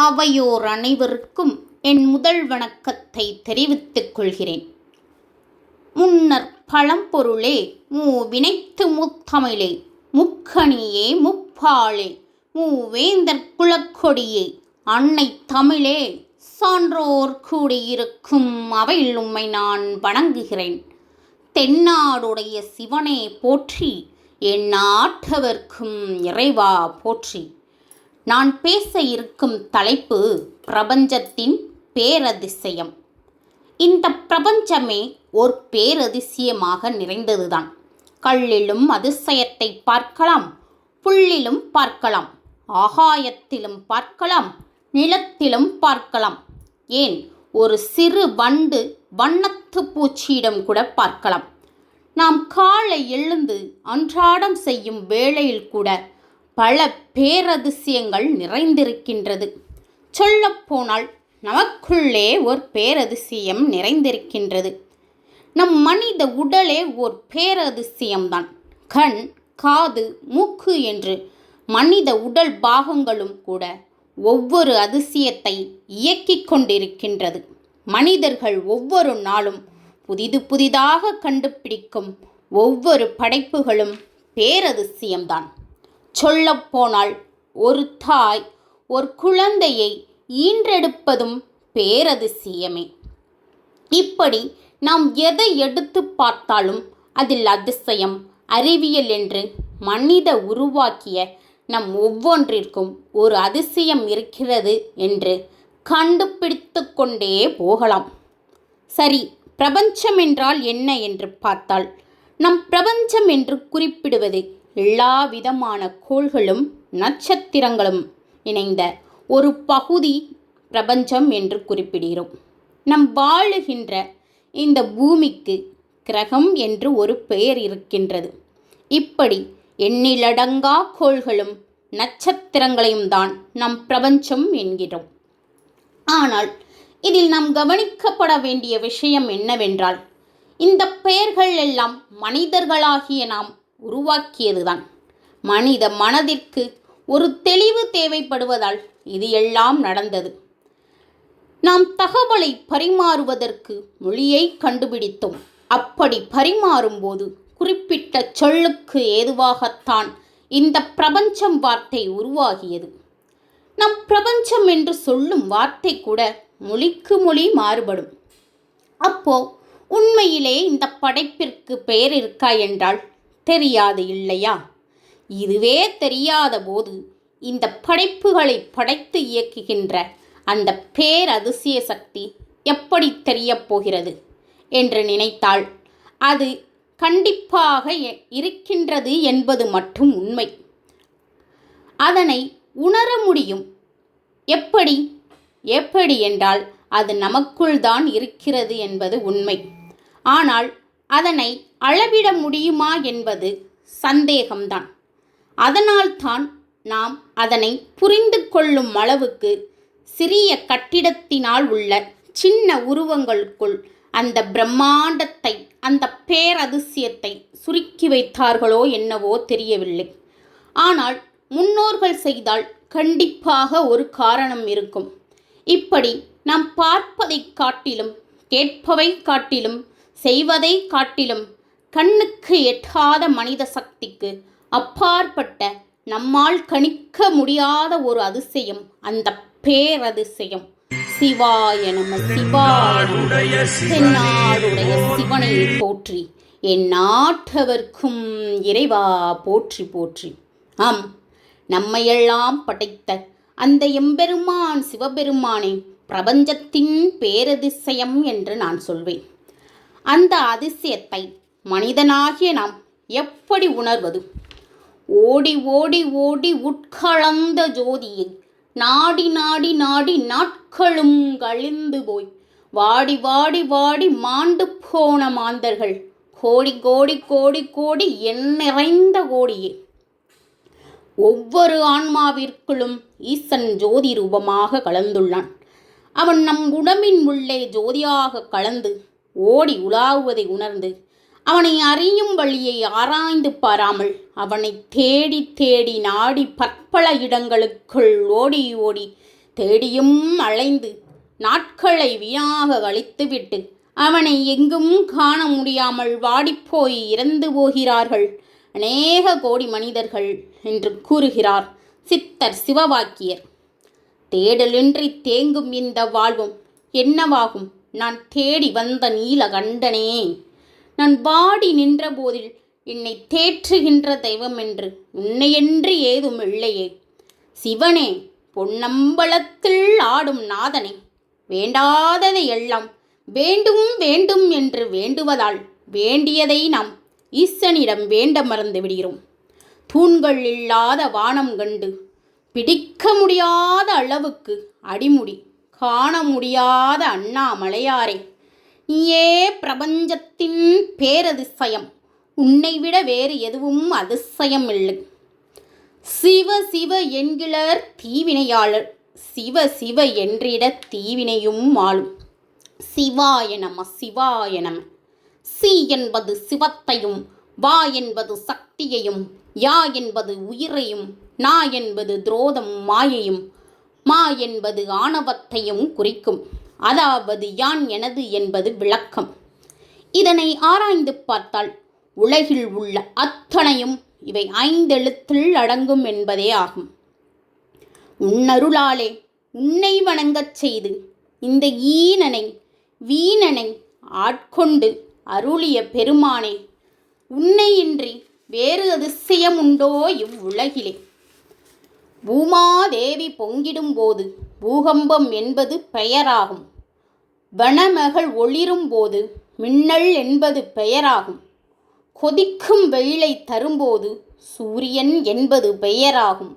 அவையோர் அனைவருக்கும் என் முதல் வணக்கத்தை தெரிவித்துக் கொள்கிறேன். முன்னர் பழம்பொருளே மூவினைத்து முத்தமிழே முக்கணியே முப்பாளே மூவேந்தர் குலக்கொடியே அன்னை தமிழே சான்றோர் கூடியிருக்கும் அவையில் உம்மை நான் வணங்குகிறேன். தென்னாடுடைய சிவனே போற்றி, என் நாட்டவர்க்கும் இறைவா போற்றி. நான் பேச இருக்கும் தலைப்பு பிரபஞ்சத்தின் பேரதிசயம். இந்த பிரபஞ்சமே ஓர் பேரதிசயமாக நிறைந்ததுதான். கல்லிலும் அதிசயத்தை பார்க்கலாம், புல்லிலும் பார்க்கலாம், ஆகாயத்திலும் பார்க்கலாம், நிலத்திலும் பார்க்கலாம், ஏன் ஒரு சிறு வண்டு வண்ணத்து பூச்சியிடம் கூட பார்க்கலாம். நாம் காலை எழுந்து அன்றாடம் செய்யும் வேளையில் கூட பல பேரதிசயங்கள் நிறைந்திருக்கின்றது. சொல்லப்போனால் நமக்குள்ளே ஓர் பேரதிசயம் நிறைந்திருக்கின்றது. நம் மனித உடலே ஓர் பேரதிசயம்தான். கண், காது, மூக்கு என்று மனித உடல் பாகங்களும் கூட ஒவ்வொரு அதிசயத்தை இயக்கிக் கொண்டிருக்கின்றது. மனிதர்கள் ஒவ்வொரு நாளும் புதிதாக கண்டுபிடிக்கும் ஒவ்வொரு படைப்புகளும் பேரதிசயம்தான். சொல்லப்போனால் ஒரு தாய் ஒரு குழந்தையை ஈன்றெடுப்பதும் பேரதிசயமே. இப்படி நாம் எதை எடுத்து பார்த்தாலும் அதில் அதிசயம், அறிவியல் என்று மனித உருவாக்கிய நம் ஒவ்வொன்றிற்கும் ஒரு அதிசயம் இருக்கிறது என்று கண்டுபிடித்து கொண்டே போகலாம். சரி, பிரபஞ்சம் என்றால் என்ன என்று பார்த்தால், நம் பிரபஞ்சம் என்று குறிப்பிடுவது எல்லா விதமான கோள்களும் நட்சத்திரங்களும் இணைந்த ஒரு பகுதி பிரபஞ்சம் என்று குறிப்பிடுகிறோம். நம் வாழுகின்ற இந்த பூமிக்கு கிரகம் என்று ஒரு பெயர் இருக்கின்றது. இப்படி எண்ணிலடங்கா கோள்களும் நட்சத்திரங்களையும் தான் நம் பிரபஞ்சம் என்கிறோம். ஆனால் இதில் நாம் கவனிக்கப்பட வேண்டிய விஷயம் என்னவென்றால், இந்த பெயர்கள் எல்லாம் மனிதர்களாகிய நாம் உருவாக்கியதுதான். மனித மனதிற்கு ஒரு தெளிவு தேவைப்படுவதால் இது எல்லாம் நடந்தது. நாம் தகவலை பரிமாறுவதற்கு மொழியை கண்டுபிடித்தோம். அப்படி பரிமாறும்போது குறிப்பிட்ட சொல்லுக்கு ஏதுவாகத்தான் இந்த பிரபஞ்சம் வார்த்தை உருவாகியது. நம் பிரபஞ்சம் என்று சொல்லும் வார்த்தை கூட மொழிக்கு மொழி மாறுபடும். அப்போ உண்மையிலே இந்த படைப்பிற்கு பெயர் இருக்கா என்றால் தெரியாது இல்லையா? இதுவே தெரியாத போது இந்த படைப்புகளை படைத்து இயக்குகின்ற அந்த பேரதிசய சக்தி எப்படி தெரியப் போகிறது என்று நினைத்தால் அது கண்டிப்பாக இருக்கின்றது என்பது மட்டும் உண்மை. அதனை உணர முடியும். எப்படி என்றால் அது நமக்குள் தான் இருக்கிறது என்பது உண்மை. ஆனால் அதனை அளவிட முடியுமா என்பது சந்தேகம்தான். அதனால்தான் நாம் அதனை புரிந்து கொள்ளும் அளவுக்கு சிறிய கட்டிடத்தினால் உள்ள சின்ன உருவங்களுக்குள் அந்த பிரம்மாண்டத்தை, அந்த பேரதிசயத்தை சுருக்கி வைத்தார்களோ என்னவோ தெரியவில்லை. ஆனால் முன்னோர்கள் செய்தால் கண்டிப்பாக ஒரு காரணம் இருக்கும். இப்படி நாம் பார்ப்பதை காட்டிலும், கேட்பவை காட்டிலும், செய்வதை காட்டிலும் கண்ணுக்கு எட்டாத மனித சக்திக்கு அப்பாற்பட்ட நம்மால் கணிக்க முடியாத ஒரு அதிசயம் அந்த பேரதிசயம். சிவாய நம சிவாய நம. தென்னாடுடைய சிவனை போற்றி, என் நாட்டவர்க்கும் இறைவா போற்றி போற்றி. ஆம், நம்மையெல்லாம் படைத்த அந்த எம்பெருமான் சிவபெருமானே பிரபஞ்சத்தின் பேரதிசயம் என்று நான் சொல்வேன். அந்த அதிசயத்தை மனிதனாகிய நாம் எப்படி உணர்வது? ஓடி ஓடி ஓடி உட்கலந்த ஜோதியை நாடி நாடி நாடி நாட்களும் கழிந்து போய் வாடி வாடி வாடி மாண்டு போன மாந்தர்கள் கோடி கோடி கோடி கோடி எண்ணிறைந்த கோடியே. ஒவ்வொரு ஆன்மாவிற்குள்ளும் ஈசன் ஜோதி ரூபமாக கலந்துள்ளான். அவன் நம் உடம்பின் உள்ளே ஜோதியாக கலந்து ஓடி உலாவுவதை உணர்ந்து அவனை அறியும் வழியை ஆராய்ந்து பாராமல் அவனை தேடி தேடி நாடி பற்பல இடங்களுக்குள் ஓடி ஓடி தேடியும் அலைந்து நாட்களை வீணாக கழித்துவிட்டு அவனை எங்கும் காண முடியாமல் வாடிப்போய் இறந்து போகிறார்கள் அநேக கோடி மனிதர்கள் என்று கூறுகிறார் சித்தர் சிவவாக்கியர். தேடலின்றி தேங்கும் இந்த வாழ்வும் என்னவாகும்? நான் தேடி வந்த நீலகண்டனே, நான் வாடி நின்ற போதில் என்னை தேற்றுகின்ற தெய்வம் என்று உன்னையன்று ஏதும் இல்லையே. சிவனே, பொன்னம்பலத்தில் ஆடும் நாதனே, வேண்டாததை எல்லாம் வேண்டும் வேண்டும் என்று வேண்டுவதால் வேண்டியதை நாம் ஈசனிடம் வேண்ட மறந்து விடுகிறோம். தூண்கள் இல்லாத வானம் கண்டு பிடிக்க முடியாத அளவுக்கு அடிமுடி காண முடியாத அண்ணாமலையாரே, நீயே பிரபஞ்சத்தின் பேரதிசயம், உன்னை விட வேறு எதுவும் அதிசயம் இல்லை. சிவ சிவ என்கிறர் தீவினையாளர், சிவ சிவ என்றிட தீவினையும் ஆளும். சிவாய நம சிவாய நம. சி என்பது சிவத்தையும், வா என்பது சக்தியையும், யா என்பது உயிரையும், நா என்பது துரோதம் மாயையும், மா என்பது ஆணவத்தையும் குறிக்கும். அதாவது யான் எனது என்பது விளக்கம். இதனை ஆராய்ந்து பார்த்தால் உலகில் உள்ள அத்தனையும் இவை 5 எழுத்தில் அடங்கும் என்பதே ஆகும். உன்னருளாலே உன்னை வணங்கச் செய்து இந்த ஈனனை வீணனை ஆட்கொண்டு அருளிய பெருமானே, உன்னையின்றி வேறு அதிசயம் உண்டோ இவ்வுலகிலே? பூமாதேவி பொங்கிடும் போது பூகம்பம் என்பது பெயராகும். வனமகள் ஒளிரும் போது மின்னல் என்பது பெயராகும். கொதிக்கும் வெயிலை தரும்போது சூரியன் என்பது பெயராகும்.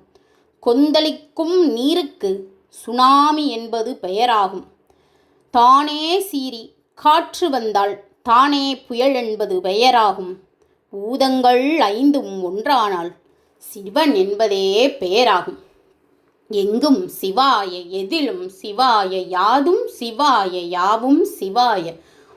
கொந்தளிக்கும் நீருக்கு சுனாமி என்பது பெயராகும். தானே சீறி காற்று வந்தால் தானே புயல் என்பது பெயராகும். பூதங்கள் 5 ஒன்றானால் சிவன் என்பதே பெயராகும். எங்கும் சிவாய, எதிலும் சிவாய, யாதும் சிவாய, யாவும் சிவாய,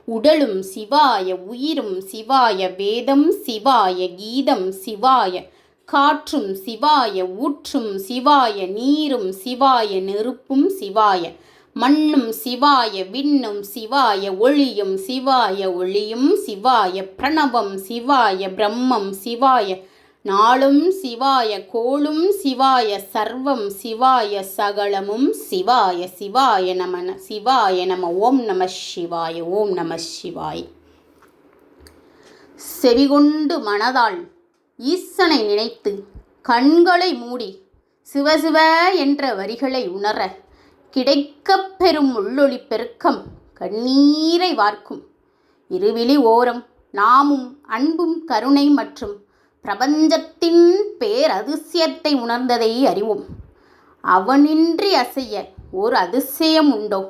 உடலும் சிவாய, உயிரும் சிவாய, வேதம் சிவாய, கீதம் சிவாய, காற்றும் சிவாய, ஊற்றும் சிவாய, நீரும் சிவாய, நெருப்பும் சிவாய, மண்ணும் சிவாய, விண்ணும் சிவாய, ஒளியும் சிவாய, ஒளியும் சிவாய, பிரணவம் சிவாய, பிரம்மம் சிவாய, நாளும் சிவாய, கோளும் சிவாய, சர்வம் சிவாய, சகலமும் சிவாய. சிவாய நம சிவாய நம. ஓம் நம சிவாய. ஓம் நம சிவாய. செவிகொண்டு மனதால் ஈசனை நினைத்து கண்களை மூடி சிவசிவ என்ற வரிகளை உணர கிடைக்கப் பெறும் உள்ளொளி பெருக்கம் கண்ணீரை வார்க்கும். இருவிழி ஓரம் நாமும் அன்பும் கருணை மற்றும் பிரபஞ்சத்தின் பேரதிசயத்தை உணர்ந்ததை அறிவோம். அவனின்றி அசைய ஓர் அதிசயம் உண்டோ?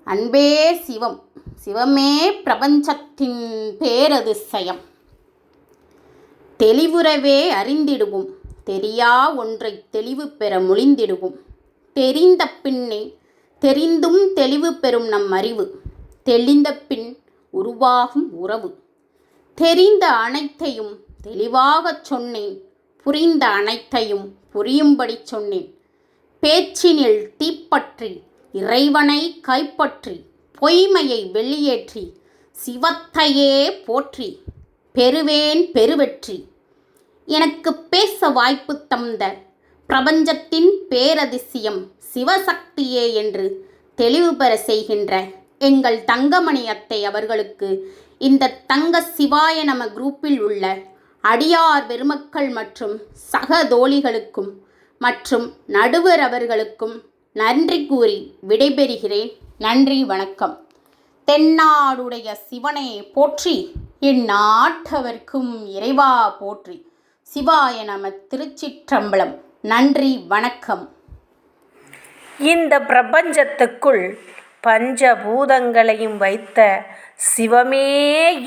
அன்பே சிவம், சிவமே பிரபஞ்சத்தின் பேரதிசயம். தெளிவுறவே அறிந்திடுவோம், தெரியா ஒன்றை தெளிவு பெற மொழிந்திடுவோம். தெரிந்த பின்னே தெரிந்தும் தெளிவு பெறும் நம் அறிவு, தெளிந்த பின் உருவாகும் உறவு. தெரிந்த அனைத்தையும் தெளிவாகச் சொன்னேன், புரிந்த அனைத்தையும் புரியும்படி சொன்னேன். பேச்சினில் தீப்பற்றி இறைவனை கைப்பற்றி பொய்மையை வெளியேற்றி சிவத்தையே போற்றி பெறுவேன் பெருவெற்றி. எனக்கு பேச வாய்ப்பு தந்த பிரபஞ்சத்தின் பேரதிசயம் சிவசக்தியே என்று தெளிவு பெற செய்கின்ற எங்கள் தங்கமணி அத்தை அவர்களுக்கு இந்த தங்க சிவாய நம குரூப்பில் உள்ள அடியார் பெருமக்கள் மற்றும் சக தோழிகளுக்கும் மற்றும் நடுவர் அவர்களுக்கும் நன்றி கூறி விடைபெறுகிறேன். நன்றி, வணக்கம். தென்னாடுடைய சிவனே போற்றி, என் நாட்டவர்க்கும் இறைவா போற்றி. சிவாய நம. திருச்சிற்றம்பலம். நன்றி, வணக்கம். இந்த பிரபஞ்சத்துக்குள் பஞ்சபூதங்களையும் வைத்த சிவமே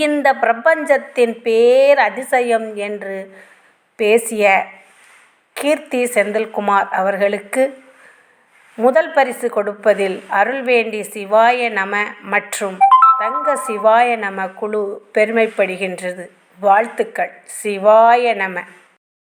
இந்த பிரபஞ்சத்தின் பேரதிசயம் என்று பேசிய கீர்த்தி செந்தில்குமார் அவர்களுக்கு முதல் பரிசு கொடுப்பதில் அருள்வேண்டி சிவாய நம மற்றும் தங்க சிவாய நம குழு பெருமைப்படுகின்றது. வாழ்த்துக்கள். சிவாய நம.